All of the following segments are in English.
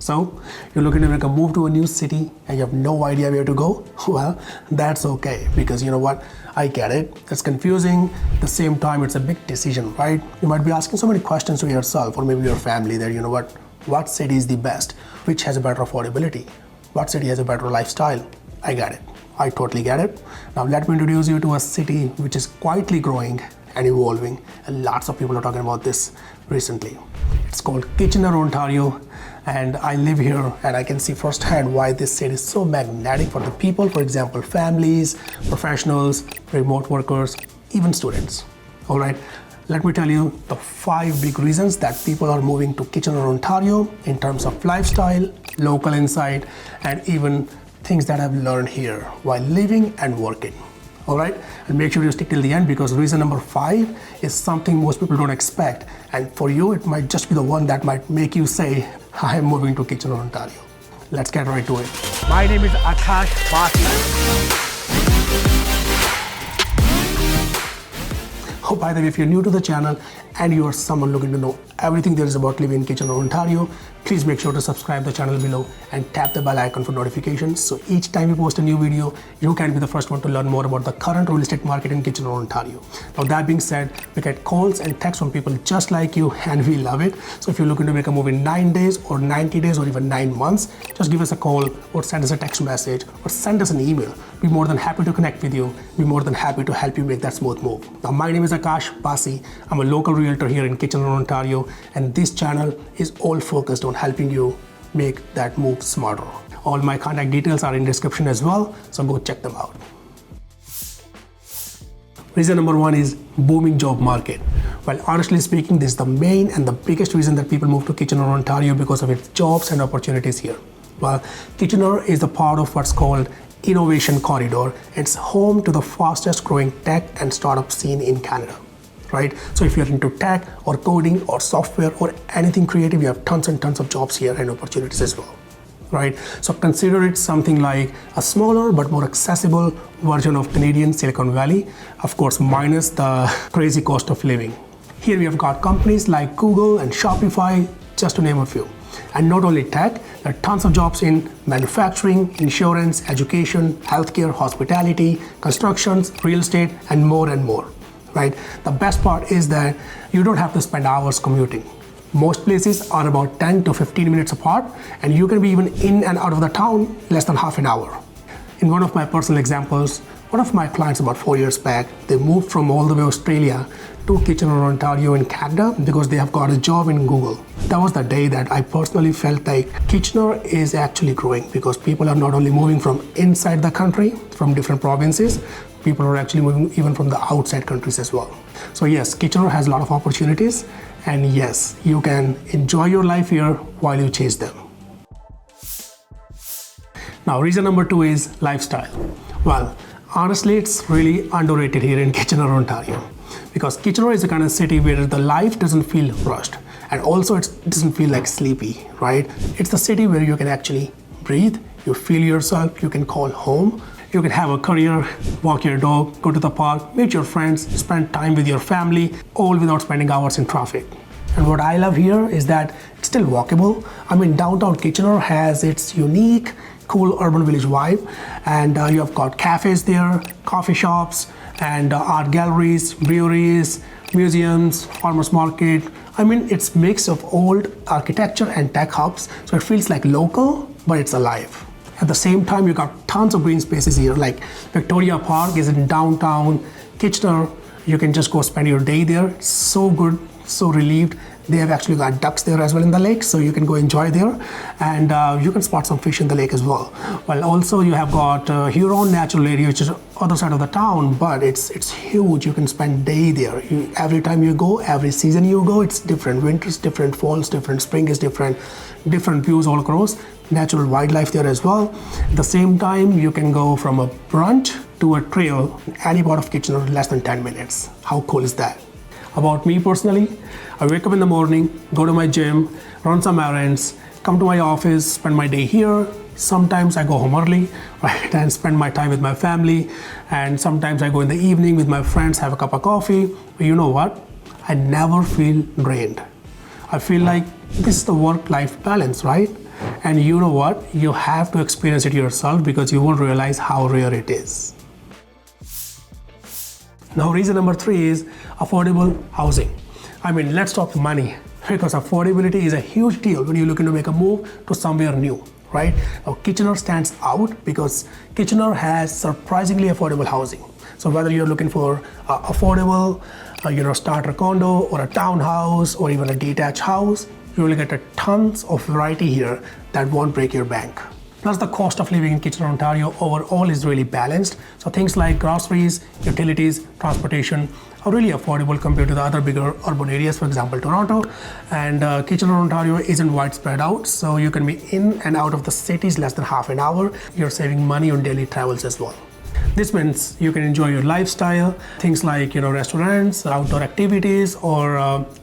So you're looking to make a move to a new city and you have no idea where to go? Well, that's okay, because you know what? I get it. It's confusing. At the same time, it's a big decision, right? You might be asking so many questions to yourself or maybe your family that, you know what city is the best? Which has a better affordability? What city has a better lifestyle? I get it. I totally get it. Now let me introduce you to a city which is quietly growing and evolving, and lots of people are talking about this recently. It's called Kitchener, Ontario, and I live here and I can see firsthand why this city is so magnetic for the people, for example, families, professionals, remote workers, even students. All right, let me tell you the 5 big reasons that people are moving to Kitchener, Ontario in terms of lifestyle, local insight, and even things that I've learned here while living and working. All right, and make sure you stick till the end, because reason number 5 is something most people don't expect, and for you it might just be the one that might make you say, I am moving to Kitchener, Ontario. Let's get right to it. My name is Akash Basi. Oh, by the way, if you're new to the channel and you are someone looking to know everything there is about living in Kitchener, Ontario, please make sure to subscribe the channel below and tap the bell icon for notifications. So each time we post a new video, you can be the first one to learn more about the current real estate market in Kitchener, Ontario. Now that being said, we get calls and texts from people just like you and we love it. So if you're looking to make a move in 9 days or 90 days or even 9 months, just give us a call or send us a text message or send us an email. Be more than happy to connect with you. Be more than happy to help you make that smooth move. Now my name is Akash Basi. I'm a local realtor here in Kitchener, Ontario, and this channel is all focused on helping you make that move smarter. All my contact details are in description as well, so go check them out. Reason number 1 is booming job market. Well, honestly speaking, this is the main and the biggest reason that people move to Kitchener, Ontario, because of its jobs and opportunities here. Well, Kitchener is a part of what's called Innovation Corridor. It's home to the fastest growing tech and startup scene in Canada. Right? So if you're into tech or coding or software or anything creative, you have tons and tons of jobs here and opportunities as well. Right? So consider it something like a smaller but more accessible version of Canadian Silicon Valley, of course, minus the crazy cost of living. Here we have got companies like Google and Shopify, just to name a few. And not only tech, there are tons of jobs in manufacturing, insurance, education, healthcare, hospitality, constructions, real estate, and more and more. Right? The best part is that you don't have to spend hours commuting. Most places are about 10 to 15 minutes apart, and you can be even in and out of the town less than half an hour. In one of my personal examples, one of my clients about 4 years back, they moved from all the way Australia to Kitchener, Ontario in Canada because they have got a job in Google. That was the day that I personally felt like Kitchener is actually growing, because people are not only moving from inside the country, from different provinces, people are actually moving even from the outside countries as well. So yes, Kitchener has a lot of opportunities, and yes, you can enjoy your life here while you chase them. Now, reason number 2 is lifestyle. Well, honestly, it's really underrated here in Kitchener, Ontario, because Kitchener is a kind of city where the life doesn't feel rushed, and also it doesn't feel like sleepy, right? It's the city where you can actually breathe, you feel yourself, you can call home. You can have a career, walk your dog, go to the park, meet your friends, spend time with your family, all without spending hours in traffic. And what I love here is that it's still walkable. I mean, downtown Kitchener has its unique, cool urban village vibe, and you have got cafes there, coffee shops, and art galleries, breweries, museums, farmers market. I mean, it's a mix of old architecture and tech hubs, so it feels like local, but it's alive. At the same time, you got tons of green spaces here, like Victoria Park is in downtown Kitchener. You can just go spend your day there. It's so good, so relieved. They have actually got ducks there as well in the lake, so you can go enjoy there, and you can spot some fish in the lake as well. Well, also you have got Huron Natural Area, which is other side of the town, but it's huge. You can spend day there. Every time you go, every season you go, it's different. Winter's different, fall's different, spring is different views all across. Natural wildlife there as well. At the same time, you can go from a brunch to a trail any part of Kitchener in less than 10 minutes. How cool is that? About me personally, I wake up in the morning, go to my gym, run some errands, come to my office, spend my day here. Sometimes I go home early, right, and spend my time with my family. And sometimes I go in the evening with my friends, have a cup of coffee. But you know what? I never feel drained. I feel like this is the work-life balance, right? And you know what? You have to experience it yourself because you won't realize how rare it is. Now, reason number 3 is affordable housing. I mean, let's talk money, because affordability is a huge deal when you're looking to make a move to somewhere new, right? Now, Kitchener stands out because Kitchener has surprisingly affordable housing. So whether you're looking for affordable, starter condo or a townhouse or even a detached house, you will get a tons of variety here that won't break your bank. Plus, the cost of living in Kitchener, Ontario overall is really balanced. So things like groceries, utilities, transportation are really affordable compared to the other bigger urban areas, for example, Toronto. And Kitchener, Ontario isn't widespread out, so you can be in and out of the cities less than half an hour. You're saving money on daily travels as well. This means you can enjoy your lifestyle, things like restaurants, outdoor activities, or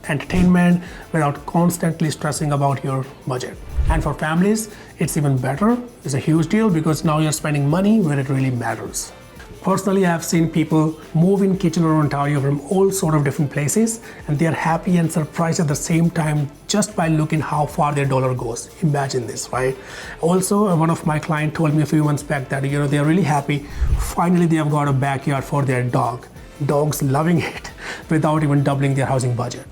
entertainment without constantly stressing about your budget. And for families, it's even better. It's a huge deal because now you're spending money where it really matters. Personally, I've seen people move in Kitchener, Ontario from all sort of different places, and they're happy and surprised at the same time just by looking how far their dollar goes. Imagine this, right? Also, one of my clients told me a few months back that they're really happy. Finally, they have got a backyard for their dog. Dogs loving it without even doubling their housing budget.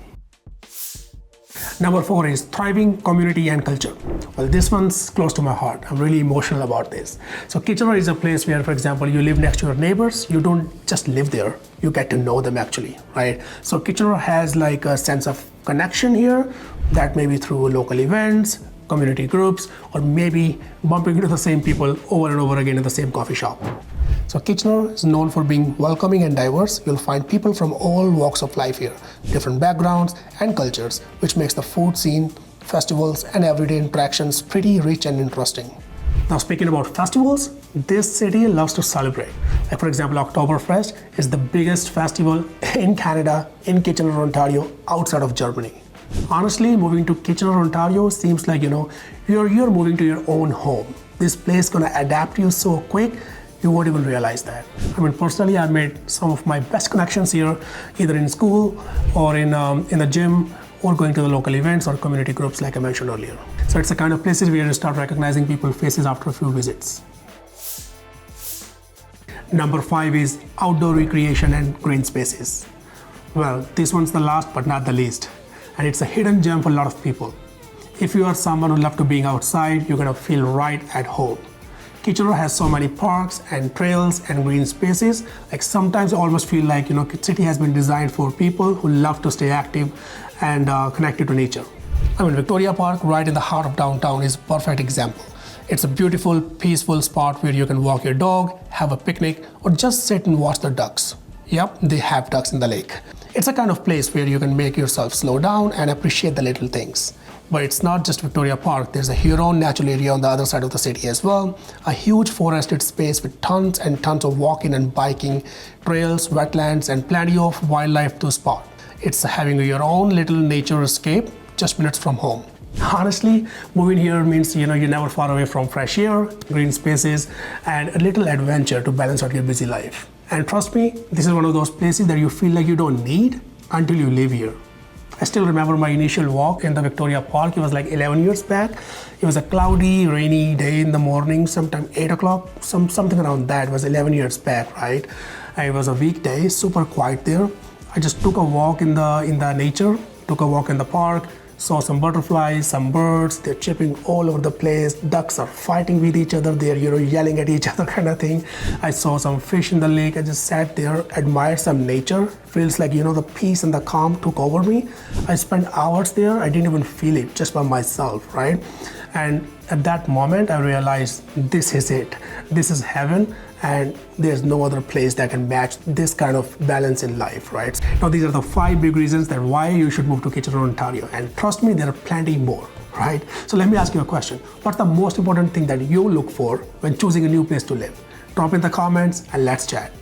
Number 4 is thriving community and culture. Well, this one's close to my heart. I'm really emotional about this. So Kitchener is a place where, for example, you live next to your neighbors. You don't just live there, you get to know them actually, right? So Kitchener has like a sense of connection here that may be through local events, community groups, or maybe bumping into the same people over and over again in the same coffee shop. So Kitchener is known for being welcoming and diverse. You'll find people from all walks of life here, different backgrounds and cultures, which makes the food scene, festivals, and everyday interactions pretty rich and interesting. Now, speaking about festivals, this city loves to celebrate. Like for example, Oktoberfest is the biggest festival in Canada, in Kitchener, Ontario, outside of Germany. Honestly, moving to Kitchener, Ontario seems like you're moving to your own home. This place is gonna adapt you so quick, you won't even realize that. I mean, personally, I made some of my best connections here, either in school or in the gym, or going to the local events or community groups like I mentioned earlier. So it's the kind of places where you start recognizing people's faces after a few visits. Number 5 is outdoor recreation and green spaces. Well, this one's the last but not the least. And it's a hidden gem for a lot of people. If you are someone who loves to being outside, you're gonna feel right at home. Kitchener has so many parks and trails and green spaces. Like sometimes I almost feel like the city has been designed for people who love to stay active and connected to nature. I mean, Victoria Park, right in the heart of downtown, is a perfect example. It's a beautiful, peaceful spot where you can walk your dog, have a picnic, or just sit and watch the ducks. Yep, they have ducks in the lake. It's a kind of place where you can make yourself slow down and appreciate the little things. But it's not just Victoria Park. There's a Huron natural area on the other side of the city as well. A huge forested space with tons and tons of walking and biking, trails, wetlands, and plenty of wildlife to spot. It's having your own little nature escape just minutes from home. Honestly, moving here means you're never far away from fresh air, green spaces, and a little adventure to balance out your busy life. And trust me, this is one of those places that you feel like you don't need until you live here. I still remember my initial walk in the Victoria Park. It was like 11 years back. It was a cloudy, rainy day in the morning, sometime 8 o'clock, something around that. It was 11 years back, right? And it was a weekday, super quiet there. I just took a walk in the nature, took a walk in the park, saw some butterflies, some birds. They're chirping all over the place. Ducks are fighting with each other. They're yelling at each other kind of thing. I saw some fish in the lake. I just sat there, admired some nature. Feels like the peace and the calm took over me. I spent hours there. I didn't even feel it just by myself, right? And at that moment, I realized this is it. This is heaven. And there's no other place that can match this kind of balance in life, right? Now, these are the 5 big reasons that why you should move to Kitchener, Ontario. And trust me, there are plenty more, right? So let me ask you a question. What's the most important thing that you look for when choosing a new place to live? Drop in the comments and let's chat.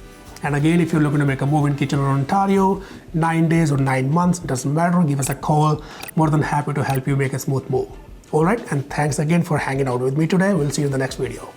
And again, if you're looking to make a move in Kitchener, Ontario, 9 days or 9 months, doesn't matter, give us a call. More than happy to help you make a smooth move. All right, and thanks again for hanging out with me today. We'll see you in the next video.